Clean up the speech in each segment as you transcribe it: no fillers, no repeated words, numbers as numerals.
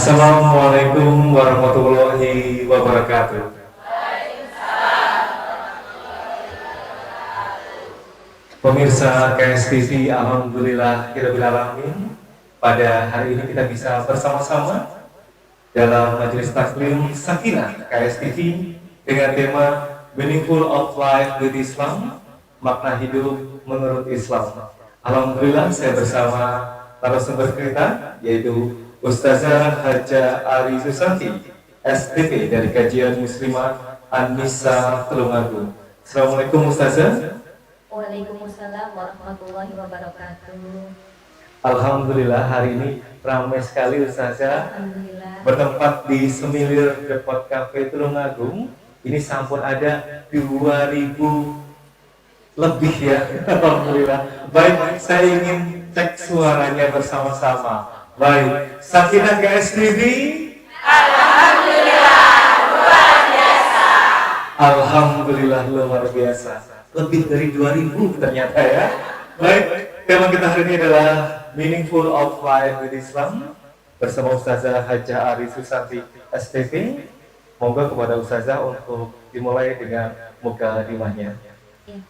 Assalamualaikum warahmatullahi wabarakatuh. Pemirsa KSTV, alhamdulillahirobbilalamin. Pada hari ini kita bisa bersama-sama dalam majelis taklim Sakinah KSTV dengan tema Meaningful of Life with Islam, makna hidup menurut Islam. Alhamdulillah saya bersama narasumber kita yaitu Ustazah Haja Ari Susanti, STP dari Kajian Muslimat An-Nisa Tulungagung. Assalamualaikum Ustazah. Waalaikumsalam warahmatullahi wabarakatuh. Alhamdulillah hari ini ramai sekali Ustazah. Alhamdulillah. Bertempat di Semilir Depot Cafe Tulungagung. Ini sampun ada 2000 lebih ya. Alhamdulillah. Baik, saya ingin cek suaranya bersama-sama. Baik, Sakinah KSTV. Alhamdulillah luar biasa. Alhamdulillah luar biasa. Lebih dari 2000 ternyata ya. Baik, tema kita hari ini adalah Meaningful of Life with Islam bersama Ustazah Haja Ari Susanti STV. Moga kepada Ustazah untuk dimulai dengan mukadimahnya. Ya.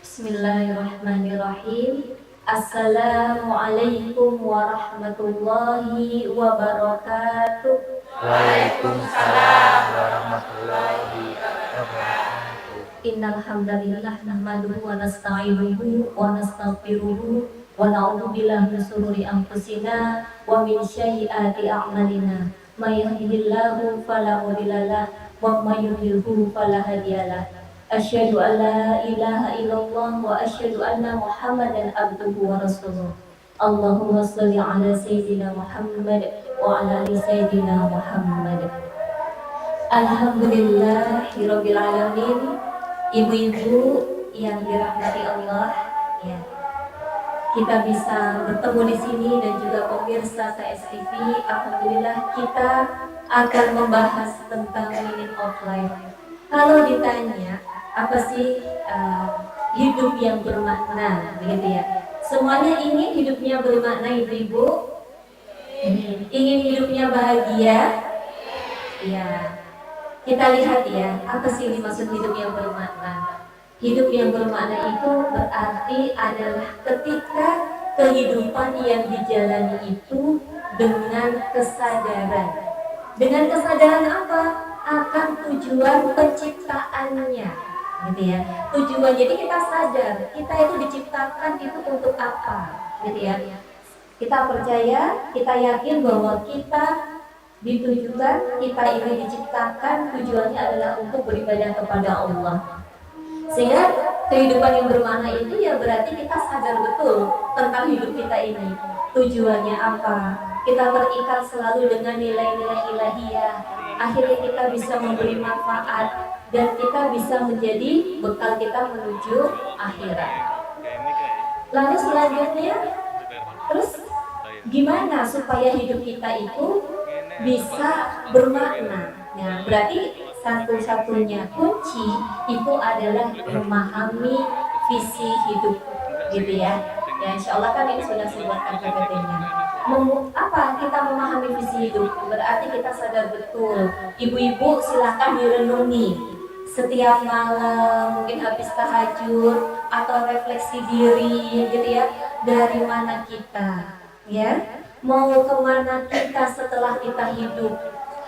Bismillahirrahmanirrahim. Assalamualaikum warahmatullahi wabarakatuh. Waalaikumsalam warahmatullahi wabarakatuh. Innal hamdalillah nahmaduhu wa nasta'inuhu wa nastaghfiruhu wa na'udzu billahi min shururi anfusina wa min sayyiati a'malina. May yahdihillahu fala mudhillalah wa may yudhlilhu fala hadiyalah. Asyhadu an la ilaha illallah wa asyhadu anna Muhammadan abduhu wa rasuluh. Allahumma shalli ala sayyidina Muhammad wa ala ali sayyidina Muhammad. Alhamdulillahirabbil alamin. Ibu-ibu yang dirahmati Allah, ya. Kita bisa bertemu di sini dan juga pemirsa KSTV. Alhamdulillah kita akan membahas tentang meaning of life. Kalau ditanya apa sih hidup yang bermakna, begitu ya? Semuanya ingin hidupnya bermakna, ibu-ibu. Ingin hidupnya bahagia, ya. Kita lihat ya, apa sih ini maksud hidup yang bermakna? Hidup yang bermakna itu berarti adalah ketika kehidupan yang dijalani itu dengan kesadaran. Dengan kesadaran apa? Akan tujuan penciptaannya, gitu ya. Tujuan, jadi kita sadar kita itu diciptakan itu untuk apa, gitu ya. Kita percaya, kita yakin bahwa kita ditujukan, kita ini diciptakan tujuannya adalah untuk beribadah kepada Allah. Sehingga kehidupan yang bermakna itu ya berarti kita sadar betul tentang hidup kita ini. Tujuannya apa? Kita terikat selalu dengan nilai-nilai ilahiyah. Akhirnya kita bisa memberi manfaat dan kita bisa menjadi bekal kita menuju akhirat. Lalu selanjutnya, terus gimana supaya hidup kita itu bisa bermakna? Nah, berarti satu-satunya kunci itu adalah memahami visi hidup, gitu ya. Ya, insya Allah kan ini sudah sebuah KTP-nya. Apa kita memahami visi hidup? Berarti kita sadar betul. Ibu-ibu silahkan direnungi setiap malam, mungkin habis tahajud atau refleksi diri, gitu ya. Dari mana kita, ya? Mau kemana kita setelah kita hidup?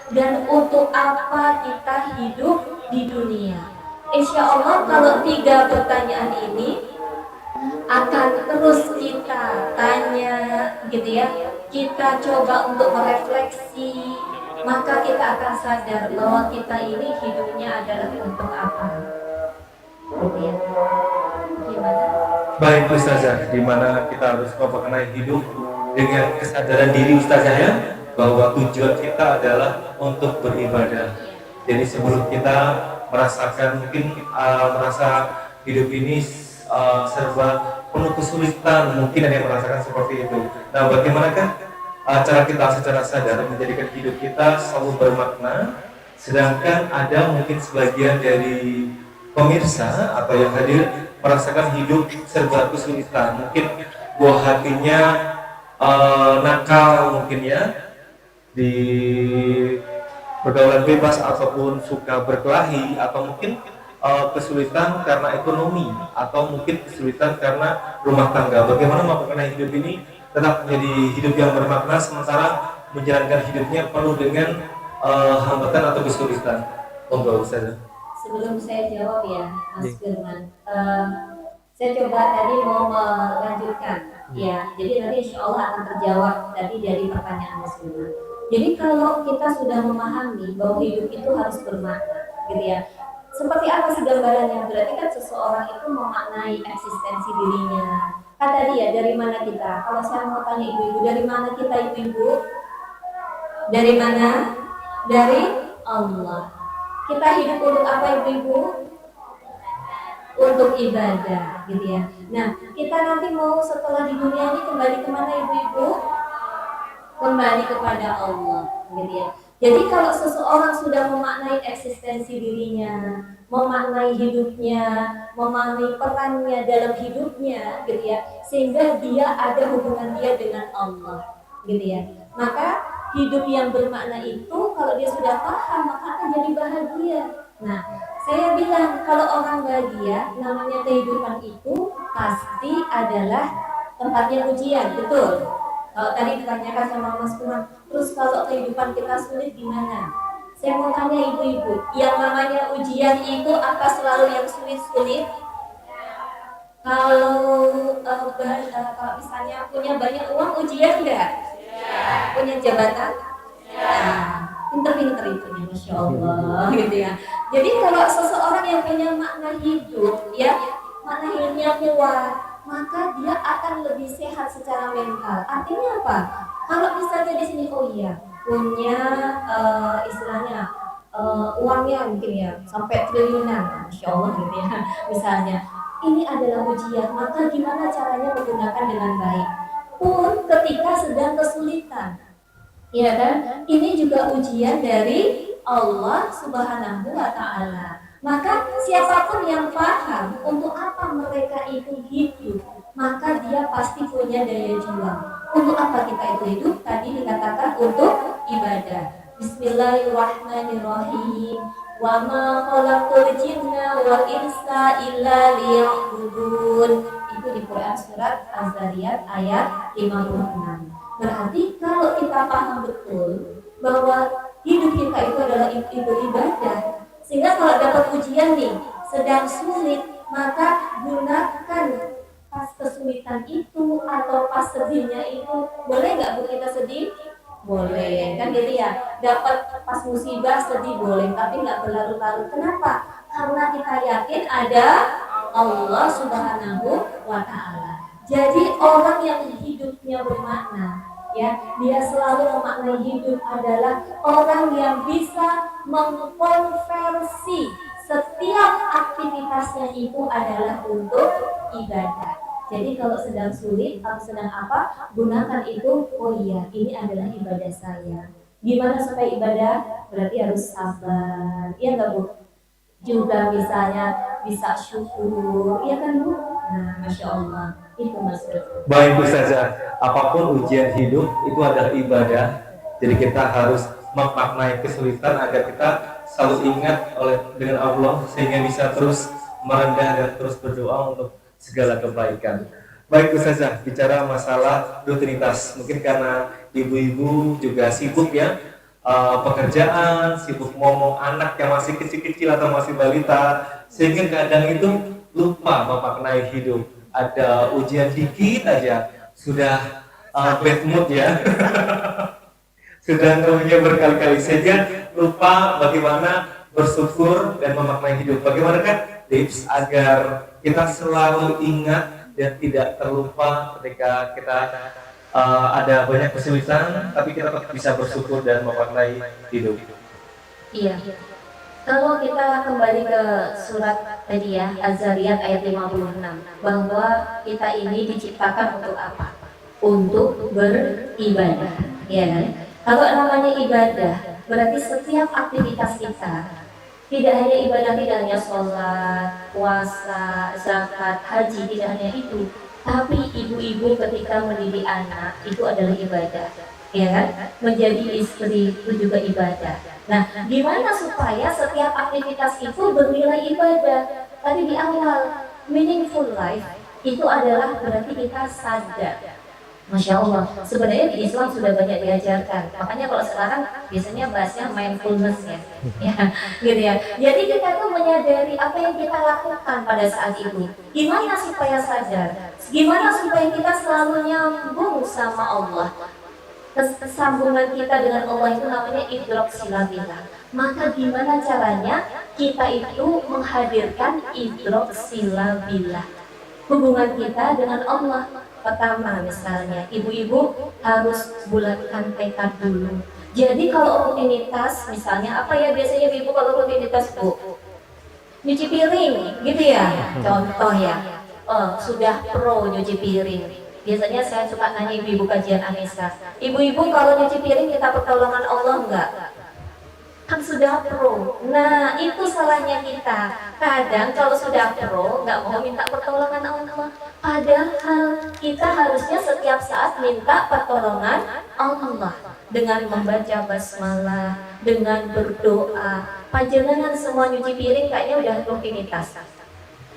Dan untuk apa kita hidup di dunia? Insya Allah kalau 3 pertanyaan ini akan terus kita tanya, gitu ya. Kita coba untuk merefleksi, maka kita akan sadar bahwa kita ini hidupnya adalah untuk apa, gitu ya. Gimana? Baik Ustazah, di mana kita harus mengenai hidup dengan kesadaran diri Ustazah ya, bahwa tujuan kita adalah untuk beribadah. Jadi sebelum kita merasakan mungkin merasa hidup ini serba penuh kesulitan, mungkin ada yang merasakan seperti itu. Nah, bagaimanakah cara kita secara sadar menjadikan hidup kita selalu bermakna, sedangkan ada mungkin sebagian dari pemirsa atau yang hadir merasakan hidup serba kesulitan, mungkin buah hatinya nakal mungkin ya, di pergaulan bebas ataupun suka berkelahi, atau mungkin kesulitan karena ekonomi, atau mungkin kesulitan karena rumah tangga. Bagaimana memaknai hidup ini tetap menjadi hidup yang bermakna sementara menjalankan hidupnya penuh dengan hambatan atau kesulitan. Monggo Ustaz. Sebelum saya jawab ya, Mas Firman, saya coba tadi mau melanjutkan ya. Jadi nanti insya Allah akan terjawab tadi dari pertanyaan Mas Firman. Jadi kalau kita sudah memahami bahwa hidup itu harus bermakna, gitu ya. Seperti apa sih gambarannya? Berarti kan seseorang itu memaknai eksistensi dirinya. Kan tadi ya, dari mana kita? Kalau saya mau tanya ibu-ibu, dari mana kita ibu-ibu? Dari mana? Dari Allah. Kita hidup untuk apa ibu-ibu? Untuk ibadah, gitu ya. Nah, kita nanti mau setelah di dunia ini kembali kemana ibu-ibu? Kembali kepada Allah, gitu ya. Jadi kalau seseorang sudah memaknai eksistensi dirinya, memaknai hidupnya, memaknai perannya dalam hidupnya, gitu ya, sehingga dia ada hubungan dia dengan Allah, gitu ya. Maka hidup yang bermakna itu kalau dia sudah paham maka akan jadi bahagia. Nah, saya bilang kalau orang bahagia, namanya kehidupan itu pasti adalah tempatnya ujian, betul. Kalau tadi ditanyakan sama Mas Firman, terus kalau kehidupan kita sulit gimana? Saya mau tanya ibu-ibu, yang namanya ujian itu apa selalu yang sulit-sulit? Kalau misalnya punya banyak uang, ujian enggak? Punya jabatan? Nah, pinter-pinter itu ya, Masya Allah, gitu ya. Jadi kalau seseorang yang punya makna hidup, ya, makna hidupnya kuat, maka dia akan lebih sehat secara mental. Artinya apa? Kalau misalnya di sini, oh iya, punya istilahnya uangnya mungkin ya sampai triliunan, Masya Allah gitu ya. Misalnya, ini adalah ujian, maka gimana caranya menggunakan dengan baik? Pun ketika sedang kesulitan, ya kan? Ini juga ujian dari Allah Subhanahu wa Ta'ala. Maka siapapun yang paham untuk apa mereka itu hidup, maka dia pasti punya daya juang. Untuk apa kita itu hidup? Tadi dikatakan untuk ibadah. Bismillahirrahmanirrahim. Wa ma khalaqul jinna wal insa illa liya'budun. Itu di Quran surat Az-Zariyat ayat 56. Berarti kalau kita paham betul bahwa hidup kita itu adalah ibadah, sehingga kalau dapat ujian nih, sedang sulit, maka gunakan pas kesulitan itu atau pas sedihnya itu. Boleh nggak Bu kita sedih? Boleh, kan gitu ya. Dapat pas musibah sedih boleh, tapi nggak berlarut-larut. Kenapa? Karena kita yakin ada Allah Subhanahu wa Ta'ala. Jadi orang yang hidupnya bermakna, ya, dia selalu memaknai hidup adalah orang yang bisa mengkonversi setiap aktivitasnya itu adalah untuk ibadah. Jadi kalau sedang sulit atau sedang apa, gunakan itu. Oh iya, ini adalah ibadah saya. Gimana supaya ibadah? Berarti harus sabar. Iya nggak Bu? Juga misalnya bisa syukur, iya kan Bu? Nah, Masya Allah, itu maksudnya. Baik Ustazah, apapun ujian hidup itu adalah ibadah. Jadi kita harus memaknai kesulitan agar kita selalu ingat dengan Allah, sehingga bisa terus merendah dan terus berdoa untuk segala kebaikan. Baik Ustazah, bicara masalah rutinitas, mungkin karena ibu-ibu juga sibuk ya, pekerjaan, sibuk ngomong anak yang masih kecil-kecil atau masih balita, sehingga kadang itu lupa memaknai hidup. Ada ujian dikit aja sudah bad mood ya. Sudah namanya berkali-kali, sehingga lupa bagaimana bersyukur dan memaknai hidup. Bagaimana kan tips agar kita selalu ingat dan tidak terlupa ketika kita ada banyak kesulitan, tapi kita tetap bisa bersyukur dan memaknai hidup. Iya. Kalau kita kembali ke surat tadi ya, Az-Zariyat ayat 56, bahwa kita ini diciptakan untuk apa? Untuk beribadah, ya kan? Kalau namanya ibadah, berarti setiap aktivitas kita, tidak hanya ibadah, tidak hanya sholat, puasa, zakat, haji, tidak hanya itu, tapi ibu-ibu ketika mendidik anak itu adalah ibadah. ya kan? Menjadi istri itu juga ibadah. Nah, gimana supaya setiap aktivitas itu bernilai ibadah? Tadi di awal, meaningful life itu adalah berarti kita sadar. Masya Allah, sebenarnya di Islam sudah banyak diajarkan. Makanya kalau sekarang biasanya bahasnya mindfulness ya, ya, gitu ya. Jadi kita tuh menyadari apa yang kita lakukan pada saat itu. Gimana supaya sadar? Gimana supaya kita selalu nyambung sama Allah? Kesambungan kita dengan Allah itu namanya idrok silabillah. Maka gimana caranya kita itu menghadirkan idrok silabillah, hubungan kita dengan Allah? Pertama misalnya, ibu-ibu harus bulatkan tekad dulu. Jadi kalau rutinitas, misalnya apa ya biasanya ibu kalau rutinitas bu? Nyuci piring, gitu ya. Contoh ya, sudah pro nyuci piring. Biasanya saya suka nanya ibu-ibu kajian Anissa, ibu-ibu kalau nyuci piring kita pertolongan Allah enggak? Kan sudah pro. Nah itu salahnya kita. Kadang kalau sudah pro nggak mau minta pertolongan Allah. Padahal kita harusnya setiap saat minta pertolongan Allah dengan membaca basmalah, dengan berdoa. Panjenengan semua nyuci piring kayaknya udah rutinitas.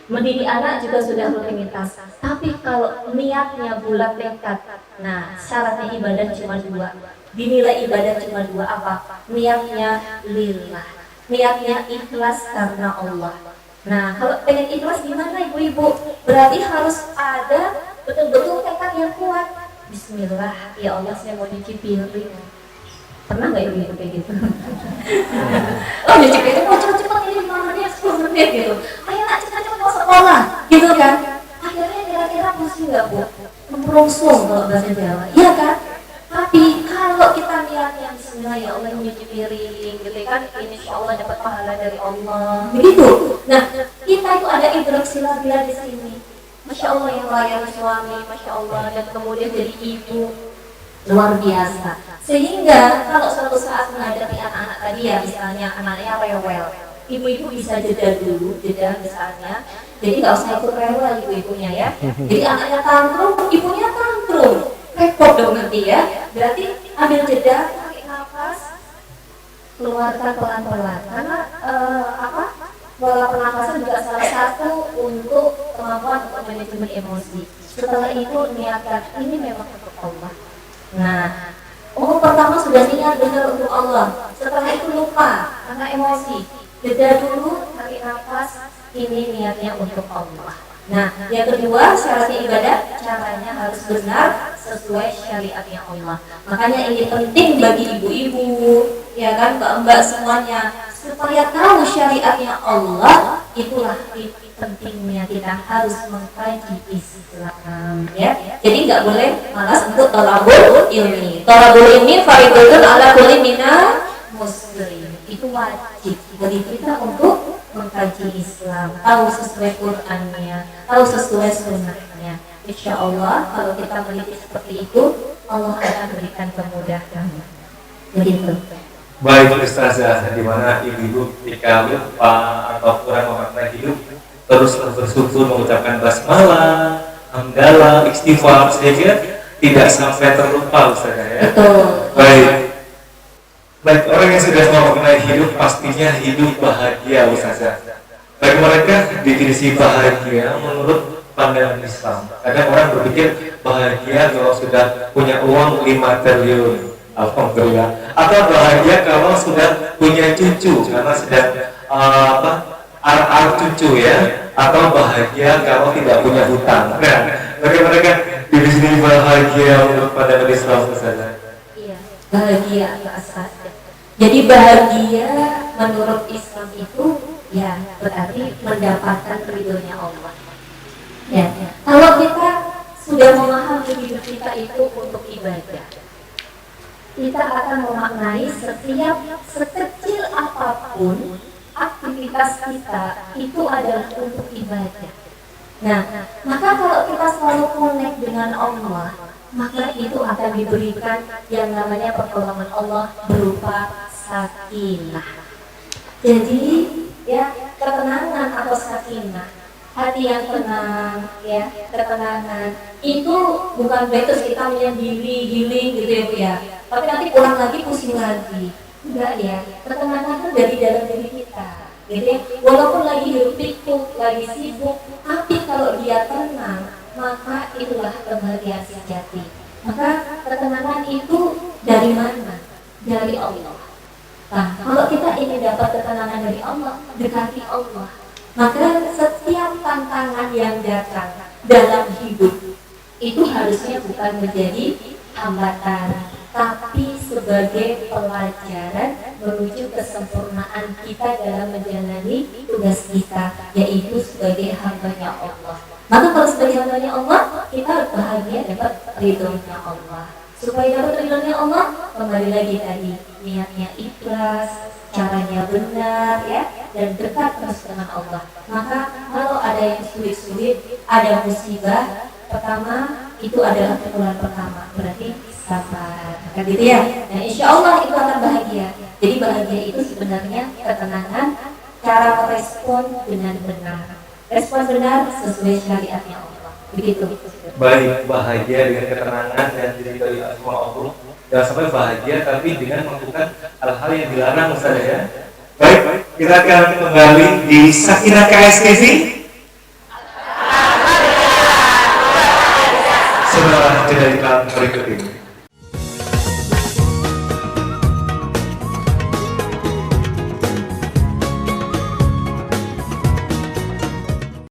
Mendidik anak juga sudah rutinitas. Tapi kalau niatnya bulat tekad, nah syaratnya ibadah cuma dua. Dinilai ibadah cuma dua, apa? Niatnya lillah, niatnya ikhlas karena Allah. Nah kalau pengen ikhlas gimana ibu-ibu? Berarti harus ada betul-betul tekad yang kuat. Bismillah, ya Allah saya mau nyuci piring. Pernah nggak ibu-ibu kayak gitu? Oh nyuci piring, oh cepet-cepet ini 5 menit, 10 menit gitu. Ayo nak cepet-cepet mau sekolah, gitu kan? Akhirnya kira-kira pusing nggak bu? Memperongsong kalau bahasa Jawa, iya kan? Tapi kalau kita niatnya Bismillah ya Allah nyuci piring gitu kan, insya Allah dapat pahala dari Allah begitu. Nah kita itu ada idrok silabillah di sini. Masya Allah yang layan suami, Masya Allah, dan kemudian jadi ibu luar biasa. Sehingga kalau suatu saat menghadapi anak-anak tadi ya misalnya anaknya rewel, ibu-ibu bisa jeda dulu, jeda misalnya. Jadi nggak usah ikut rewel ibu-ibunya ya. Jadi anaknya tantrum, ibunya tantrum. Repot dong nanti ya. Berarti ambil jeda, tarik nafas, keluarkan pelan-pelan. Karena pola pernafasan juga salah satu untuk kemampuan untuk manajemen emosi. Setelah itu niatkan ini memang untuk Allah. Nah, pertama sudah niat benar untuk Allah. Setelah itu lupa karena emosi. Jeda dulu, tarik nafas, ini niatnya untuk Allah. Nah, yang kedua syaratnya ibadah, caranya harus benar sesuai syariatnya Allah. Makanya ini penting bagi ibu-ibu, ya kan, mbak-mbak semuanya, supaya tahu syariatnya Allah. Itulah pentingnya kita harus mengkaji Islam, ya. Jadi nggak boleh malas untuk thalabul ilmi. Thalabul ilmi fardhun ala kulli minal muslim. Itu wajib bagi kita untuk mengkaji Islam, tahu sesuai Qur'annya, tahu sesuai sunnahnya. Insya Allah kalau kita meneliti seperti itu, Allah akan berikan kemudahan. Begitu. Baik Ustazah, di mana ibu-ibu ketika lupa atau kurang memaknai hidup, teruslah bersyukur mengucapkan basmalah, hamdalah, istighfar, sehingga tidak sampai terlupa Ustazah ya. Betul. Baik, orang yang sudah memaknai hidup pastinya hidup bahagia Ustazah. Bagi mereka definisi bahagia menurut pandangan Islam. Kadang orang berpikir bahagia kalau sudah punya uang 5 triliun, alhamdulillah. Atau bahagia kalau sudah punya cucu karena sedang ar cucu ya. Atau bahagia kalau tidak punya hutang. Nah, bagi mereka definisi bahagia menurut pandangan Islam Ustazah. Iya, bahagia asal. Jadi bahagia menurut Islam itu ya berarti mendapatkan ridhonya Allah. Ya, kalau kita sudah memahami hidup kita itu untuk ibadah, kita akan memaknai setiap sekecil apapun aktivitas kita itu adalah untuk ibadah. Nah, maka kalau kita selalu connect dengan Allah, maka itu akan diberikan yang namanya pertolongan Allah berupa sakinah. Jadi ya ketenangan atau sakinah hati yang tenang, ya, ketenangan. Itu bukan berarti kita menyendiri, healing gitu ya Bu ya. Tapi nanti pulang lagi pusing lagi. Enggak ya, ketenangan itu dari dalam diri kita. Gitu ya. Walaupun lagi hidup pikuk, lagi sibuk, tapi kalau dia tenang, maka itulah kebahagiaan sejati. Maka ketenangan itu dari mana? Dari Allah. Nah, kalau kita ingin dapat ketenangan dari Allah, dekati Allah. Maka setiap tantangan yang datang dalam hidup itu harusnya bukan menjadi hambatan, tapi sebagai pelajaran menuju kesempurnaan kita dalam menjalani tugas kita, yaitu sebagai hambanya Allah. Maka kalau sebagai hambanya Allah, kita bahagia dapat ridhonya Allah. Supaya dapat ridhonya Allah, kembali lagi tadi, niatnya ikhlas, caranya benar, ya, dan dekat terus dengan Allah. Maka kalau ada yang sulit-sulit, ada musibah, pertama itu adalah pertolongan pertama, berarti sabar, kan gitu ya. Nah, insya Allah itu akan bahagia. Jadi bahagia itu sebenarnya ketenangan, cara merespon dengan benar. Respon benar sesuai syariatnya Allah. Begitu. Baik, bahagia dengan ketenangan dan diridhoi sama Allah. Jangan sampai bahagia tapi dengan melakukan hal-hal yang dilarang, Ustaz ya. Baik, kita akan kembali di Sakina KSTV. Setelah jeda iklan berikut ini.